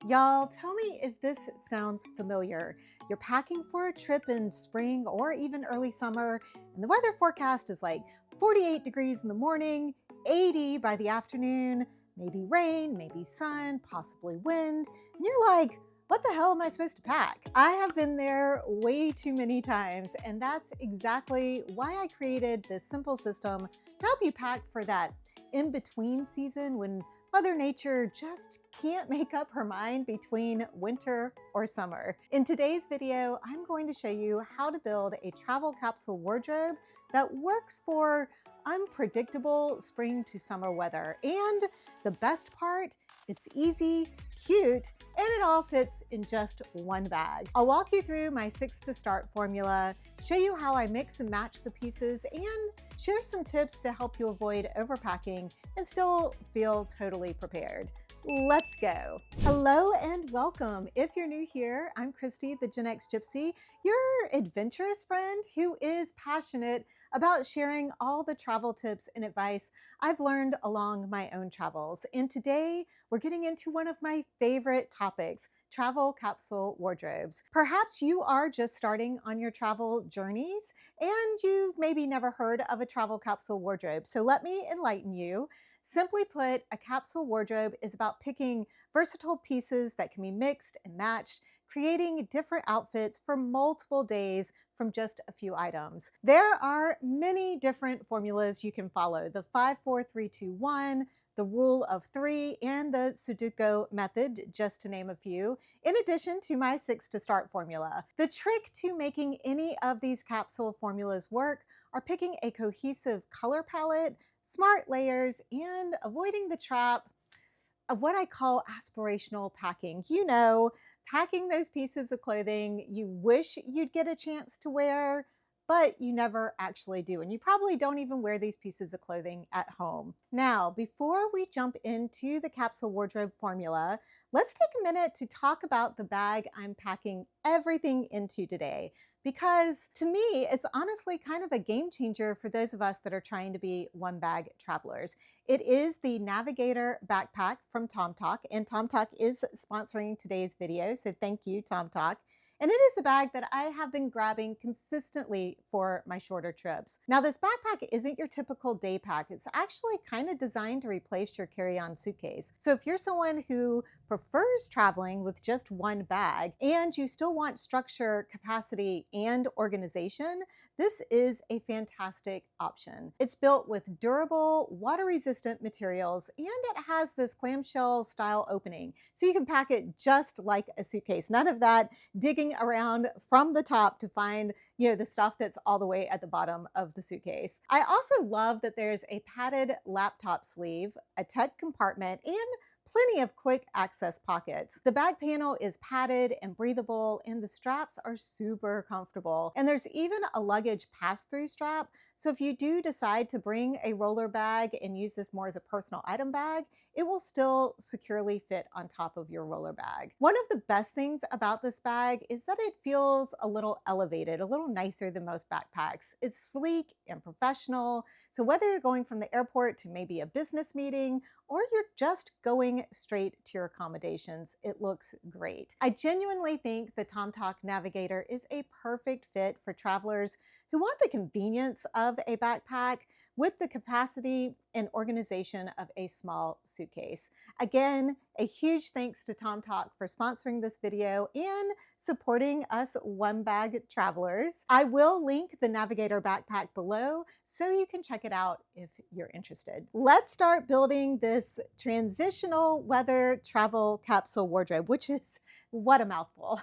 Y'all, tell me if this sounds familiar. You're packing for a trip in spring or even early summer, and the weather forecast is like 48 degrees in the morning, 80 by the afternoon, maybe rain, maybe sun, possibly wind, and you're like, what the hell am I supposed to pack? I have been there way too many times, and that's exactly why I created this simple system to help you pack for that in-between season when Mother Nature just can't make up her mind between winter or summer. In today's video, I'm going to show you how to build a travel capsule wardrobe that works for unpredictable spring to summer weather. And the best part, it's easy, cute, and it all fits in just one bag. I'll walk you through my 6 to start formula, show you how I mix and match the pieces, and share some tips to help you avoid overpacking and still feel totally prepared. Let's go. Hello and welcome. If you're new here, I'm Christy, the Gen X Gypsy, your adventurous friend who is passionate about sharing all the travel tips and advice I've learned along my own travels. And today we're getting into one of my favorite topics, travel capsule wardrobes. Perhaps you are just starting on your travel journeys and you've maybe never heard of a travel capsule wardrobe. So let me enlighten you. Simply put, a capsule wardrobe is about picking versatile pieces that can be mixed and matched, creating different outfits for multiple days from just a few items. There are many different formulas you can follow: the 5-4-3-2-1, the rule of 3, and the Sudoku method, just to name a few, in addition to my 6 to start formula. The trick to making any of these capsule formulas work are picking a cohesive color palette, smart layers, and avoiding the trap of what I call aspirational packing. You know, packing those pieces of clothing you wish you'd get a chance to wear, but you never actually do. And you probably don't even wear these pieces of clothing at home. Now, before we jump into the capsule wardrobe formula, let's take a minute to talk about the bag I'm packing everything into today. Because to me, it's honestly kind of a game changer for those of us that are trying to be one bag travelers. It is the Navigator backpack from Tomtoc, and Tomtoc is sponsoring today's video, so thank you, Tomtoc. And it is the bag that I have been grabbing consistently for my shorter trips. Now, this backpack isn't your typical day pack. It's actually kind of designed to replace your carry-on suitcase. So if you're someone who prefers traveling with just one bag and you still want structure, capacity, and organization, this is a fantastic option. It's built with durable, water-resistant materials, and it has this clamshell style opening. So you can pack it just like a suitcase. None of that digging around from the top to find, the stuff that's all the way at the bottom of the suitcase. I also love that there's a padded laptop sleeve, a tech compartment, and plenty of quick access pockets. The back panel is padded and breathable, and the straps are super comfortable. And there's even a luggage pass-through strap. So if you do decide to bring a roller bag and use this more as a personal item bag, it will still securely fit on top of your roller bag. One of the best things about this bag is that it feels a little elevated, a little nicer than most backpacks. It's sleek and professional. So whether you're going from the airport to maybe a business meeting, or you're just going straight to your accommodations, it looks great. I genuinely think the Tomtoc Navigator is a perfect fit for travelers who want the convenience of a backpack with the capacity and organization of a small suitcase. Again, a huge thanks to Tomtoc for sponsoring this video and supporting us one bag travelers. I will link the Navigator backpack below so you can check it out if you're interested. Let's start building this transitional weather travel capsule wardrobe, which is what a mouthful.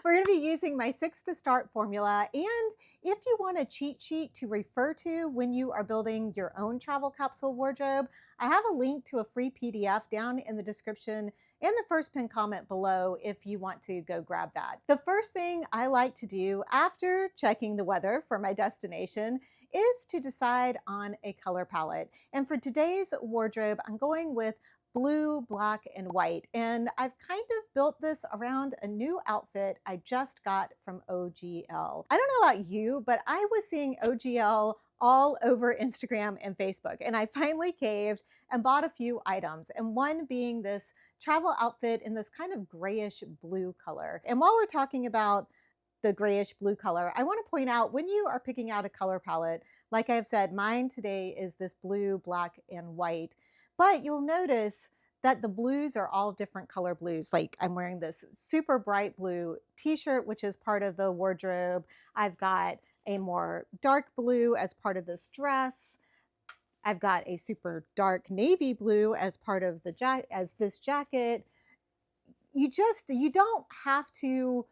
We're going to be using my 6 to start formula, and if you want a cheat sheet to refer to when you are building your own travel capsule wardrobe, I have a link to a free PDF down in the description and the first pinned comment below if you want to go grab that. The first thing I like to do after checking the weather for my destination is to decide on a color palette. And for today's wardrobe, I'm going with blue, black, and white. And I've kind of built this around a new outfit I just got from OGL. I don't know about you, but I was seeing OGL all over Instagram and Facebook. And I finally caved and bought a few items, and one being this travel outfit in this kind of grayish blue color. And while we're talking about the grayish blue color, I want to point out when you are picking out a color palette, like I've said, mine today is this blue, black, and white. But you'll notice that the blues are all different color blues. Like I'm wearing this super bright blue t-shirt, which is part of the wardrobe. I've got a more dark blue as part of this dress. I've got a super dark navy blue as part of the this jacket. You don't have to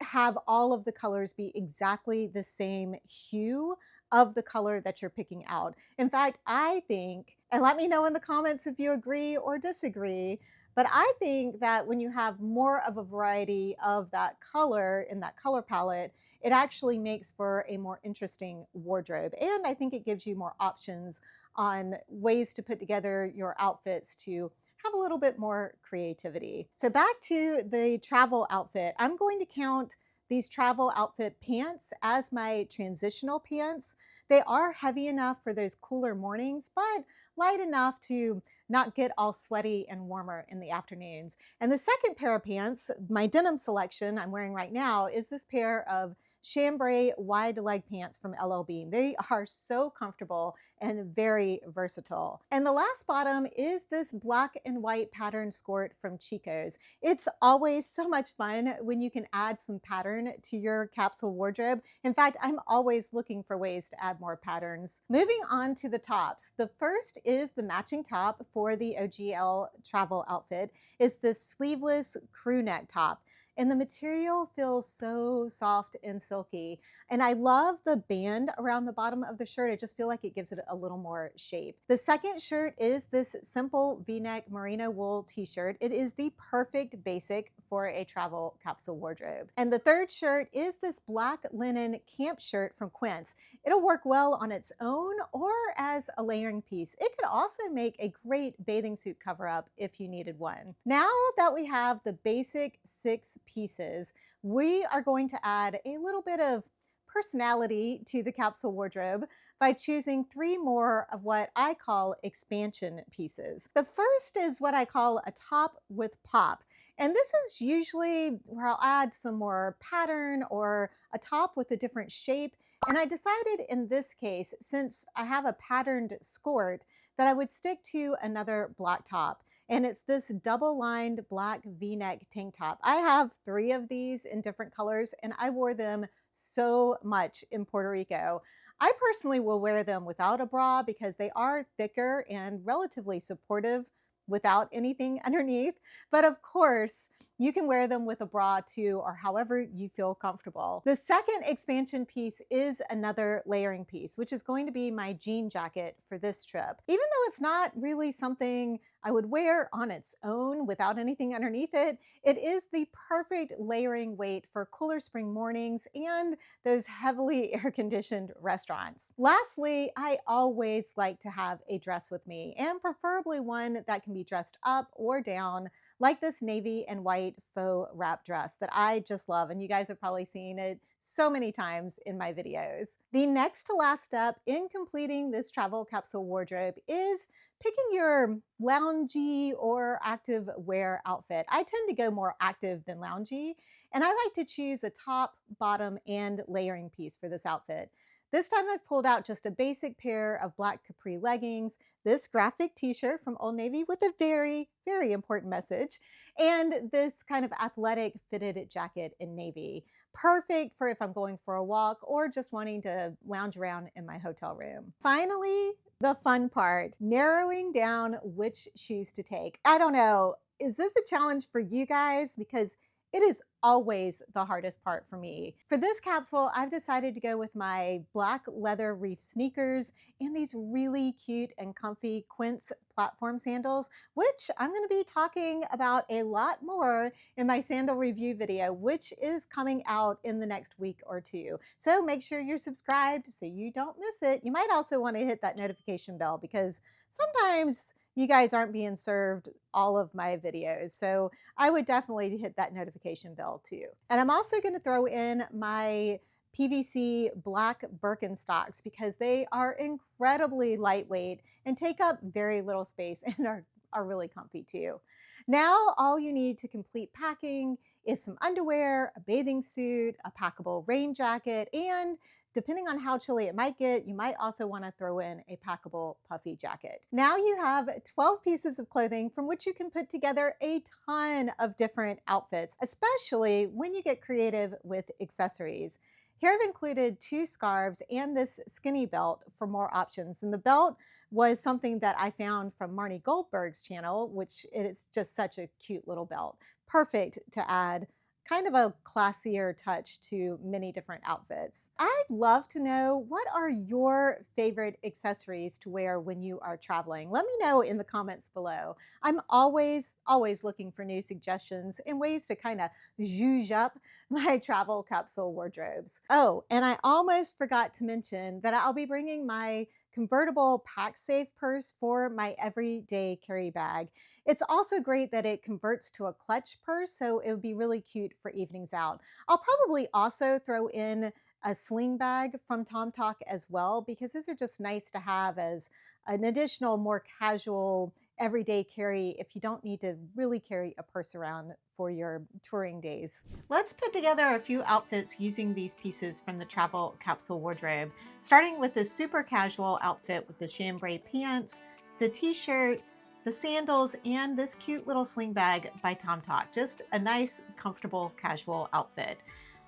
have all of the colors be exactly the same hue of the color that you're picking out. In fact, I think, and let me know in the comments if you agree or disagree, but I think that when you have more of a variety of that color in that color palette, it actually makes for a more interesting wardrobe. And I think it gives you more options on ways to put together your outfits to have a little bit more creativity. So back to the travel outfit, I'm going to count these travel outfit pants as my transitional pants. They are heavy enough for those cooler mornings, but light enough to not get all sweaty and warmer in the afternoons. And the second pair of pants, my denim selection I'm wearing right now, is this pair of chambray wide leg pants from LL Bean. They are so comfortable and very versatile. And the last bottom is this black and white pattern skirt from Chico's. It's always so much fun when you can add some pattern to your capsule wardrobe. In fact, I'm always looking for ways to add more patterns. Moving on to the tops. The first is the matching top for the OGL travel outfit. It's this sleeveless crew neck top. And the material feels so soft and silky. And I love the band around the bottom of the shirt. I just feel like it gives it a little more shape. The second shirt is this simple V-neck merino wool t-shirt. It is the perfect basic for a travel capsule wardrobe. And the third shirt is this black linen camp shirt from Quince. It'll work well on its own or as a layering piece. It could also make a great bathing suit cover up if you needed one. Now that we have the basic 6 pieces, we are going to add a little bit of personality to the capsule wardrobe by choosing 3 more of what I call expansion pieces. The first is what I call a top with pop. And this is usually where I'll add some more pattern or a top with a different shape. And I decided in this case, since I have a patterned skirt, that I would stick to another black top. And it's this double-lined black V-neck tank top. I have 3 of these in different colors, and I wore them so much in Puerto Rico. I personally will wear them without a bra because they are thicker and relatively supportive without anything underneath. But of course, you can wear them with a bra too, or however you feel comfortable. The second expansion piece is another layering piece, which is going to be my jean jacket for this trip. Even though it's not really something I would wear on its own without anything underneath it, it is the perfect layering weight for cooler spring mornings and those heavily air-conditioned restaurants. Lastly, I always like to have a dress with me, and preferably one that can be dressed up or down, like this navy and white faux wrap dress that I just love, and you guys have probably seen it so many times in my videos. The next to last step in completing this travel capsule wardrobe is picking your loungy or active wear outfit. I tend to go more active than loungy, and I like to choose a top, bottom, and layering piece for this outfit. This time I've pulled out just a basic pair of black capri leggings, this graphic t-shirt from Old Navy with a very, very important message, and this kind of athletic fitted jacket in navy. Perfect for if I'm going for a walk or just wanting to lounge around in my hotel room. Finally, the fun part, narrowing down which shoes to take. I don't know, is this a challenge for you guys? Because it is always the hardest part for me. For this capsule, I've decided to go with my black leather reef sneakers and these really cute and comfy Quince platform sandals, which I'm going to be talking about a lot more in my sandal review video, which is coming out in the next week or 2. So make sure you're subscribed so you don't miss it. You might also want to hit that notification bell because sometimes you guys aren't being served all of my videos. So I would definitely hit that notification bell too. And I'm also going to throw in my PVC black Birkenstocks because they are incredibly lightweight and take up very little space and are really comfy too. Now, all you need to complete packing is some underwear, a bathing suit, a packable rain jacket, and depending on how chilly it might get, you might also want to throw in a packable puffy jacket. Now you have 12 pieces of clothing from which you can put together a ton of different outfits, especially when you get creative with accessories. Here I've included 2 scarves and this skinny belt for more options. And the belt was something that I found from Marnie Goldberg's channel, which it's just such a cute little belt. Perfect to add kind of a classier touch to many different outfits. I'd love to know, what are your favorite accessories to wear when you are traveling? Let me know in the comments below. I'm always looking for new suggestions and ways to kind of zhuzh up my travel capsule wardrobes. Oh, and I almost forgot to mention that I'll be bringing my convertible pack safe purse for my everyday carry bag. It's also great that it converts to a clutch purse, so it would be really cute for evenings out. I'll probably also throw in a sling bag from Tomtoc as well, because those are just nice to have as an additional, more casual, everyday carry if you don't need to really carry a purse around for your touring days. Let's put together a few outfits using these pieces from the travel capsule wardrobe, starting with this super casual outfit with the chambray pants, the t-shirt, the sandals, and this cute little sling bag by Tomtoc. Just a nice, comfortable, casual outfit.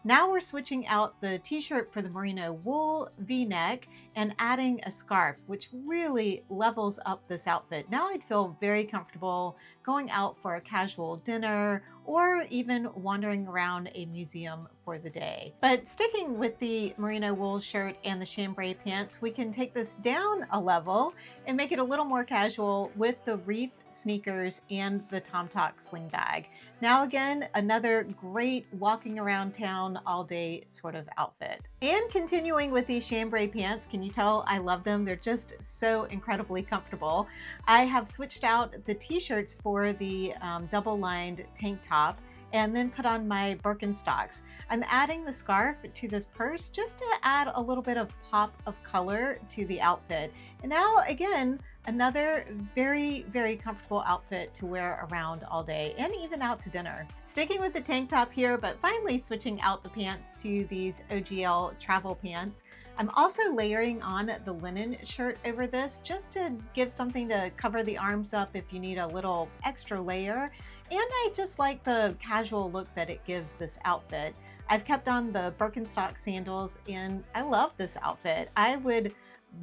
Now we're switching out the t-shirt for the merino wool v-neck and adding a scarf, which really levels up this outfit. Now I'd feel very comfortable going out for a casual dinner or even wandering around a museum for the day. But sticking with the merino wool shirt and the chambray pants, we can take this down a level and make it a little more casual with the reef sneakers and the Tomtoc sling bag. Now again, another great walking around town all day sort of outfit. And continuing with these chambray pants, can you tell I love them? They're just so incredibly comfortable. I have switched out the t-shirts for the double-lined tank top and then put on my Birkenstocks. I'm adding the scarf to this purse just to add a little bit of pop of color to the outfit. And now again, another very, very comfortable outfit to wear around all day and even out to dinner. Sticking with the tank top here, but finally switching out the pants to these OGL travel pants. I'm also layering on the linen shirt over this just to give something to cover the arms up if you need a little extra layer. And I just like the casual look that it gives this outfit. I've kept on the Birkenstock sandals and I love this outfit. I would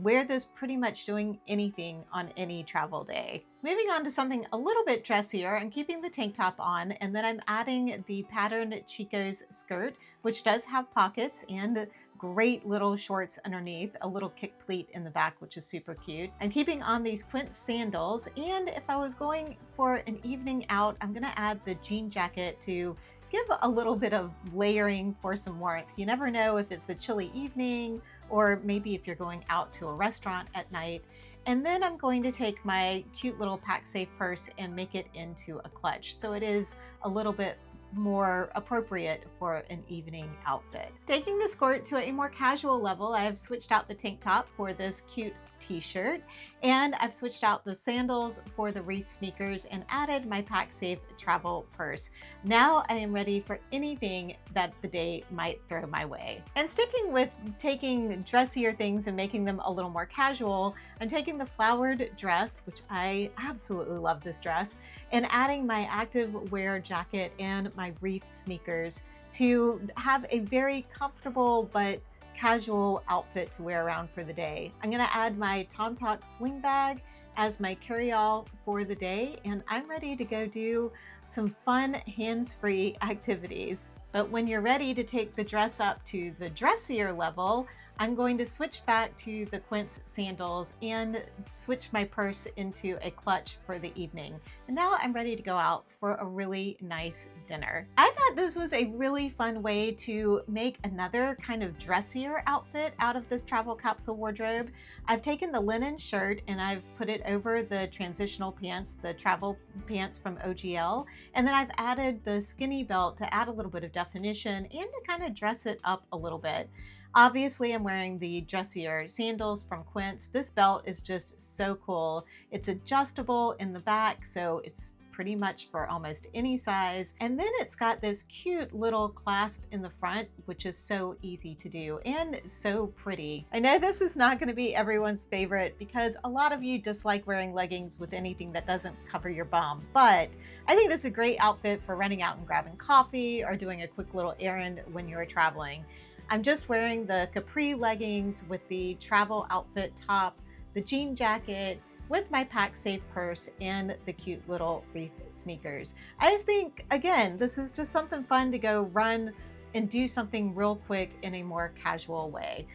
wear this pretty much doing anything on any travel day. Moving on to something a little bit dressier, I'm keeping the tank top on and then I'm adding the patterned Chico's skirt, which does have pockets and great little shorts underneath, a little kick pleat in the back, which is super cute. I'm keeping on these quince sandals, and if I was going for an evening out, I'm gonna add the jean jacket to give a little bit of layering for some warmth. You never know if it's a chilly evening or maybe if you're going out to a restaurant at night. And then I'm going to take my cute little pack safe purse and make it into a clutch, so it is a little bit more appropriate for an evening outfit. Taking the skirt to a more casual level, I have switched out the tank top for this cute t-shirt, and I've switched out the sandals for the reef sneakers and added my pack safe travel purse. Now I am ready for anything that the day might throw my way. And sticking with taking dressier things and making them a little more casual, I'm taking the flowered dress, which I absolutely love this dress, and adding my active wear jacket and my reef sneakers to have a very comfortable but casual outfit to wear around for the day. I'm gonna add my Tomtoc sling bag as my carry-all for the day, and I'm ready to go do some fun hands-free activities. But when you're ready to take the dress up to the dressier level, I'm going to switch back to the quince sandals and switch my purse into a clutch for the evening. And now I'm ready to go out for a really nice dinner. I thought this was a really fun way to make another kind of dressier outfit out of this travel capsule wardrobe. I've taken the linen shirt and I've put it over the transitional pants, the travel pants from OGL. And then I've added the skinny belt to add a little bit of definition and to kind of dress it up a little bit. Obviously, I'm wearing the dressier sandals from Quince. This belt is just so cool. It's adjustable in the back, so it's pretty much for almost any size. And then it's got this cute little clasp in the front, which is so easy to do and so pretty. I know this is not going to be everyone's favorite because a lot of you dislike wearing leggings with anything that doesn't cover your bum, but I think this is a great outfit for running out and grabbing coffee or doing a quick little errand when you're traveling. I'm just wearing the capri leggings with the travel outfit top, the jean jacket with my pack safe purse, and the cute little reef sneakers. I just think, again, this is just something fun to go run and do something real quick in a more casual way.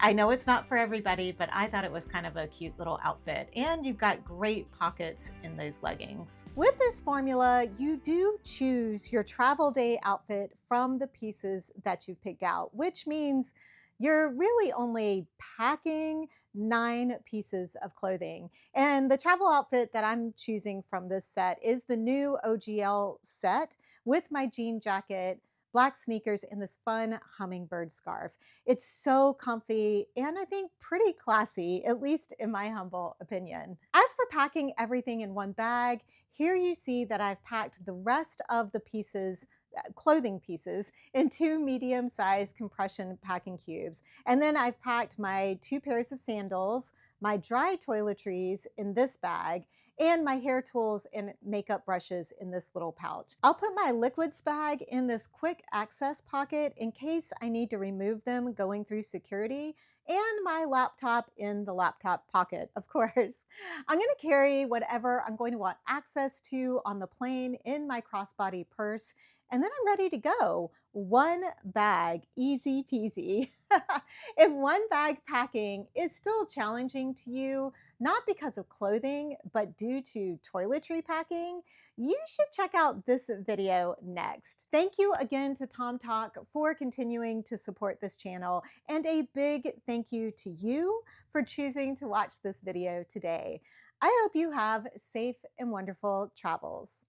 I know it's not for everybody, but I thought it was kind of a cute little outfit. And you've got great pockets in those leggings. With this formula, you do choose your travel day outfit from the pieces that you've picked out, which means you're really only packing 9 pieces of clothing. And the travel outfit that I'm choosing from this set is the new OGL set with my jean jacket, black sneakers, and this fun hummingbird scarf. It's so comfy and I think pretty classy, at least in my humble opinion. As for packing everything in one bag, here you see that I've packed the rest of the pieces, clothing pieces, in 2 medium-sized compression packing cubes. And then I've packed my 2 pairs of sandals, my dry toiletries in this bag, and my hair tools and makeup brushes in this little pouch. I'll put my liquids bag in this quick access pocket in case I need to remove them going through security, and my laptop in the laptop pocket, of course. I'm going to carry whatever I'm going to want access to on the plane in my crossbody purse, and then I'm ready to go. One bag, easy peasy. If one bag packing is still challenging to you, not because of clothing, but due to toiletry packing, you should check out this video next. Thank you again to Tomtoc for continuing to support this channel, and a big thank you to you for choosing to watch this video today. I hope you have safe and wonderful travels.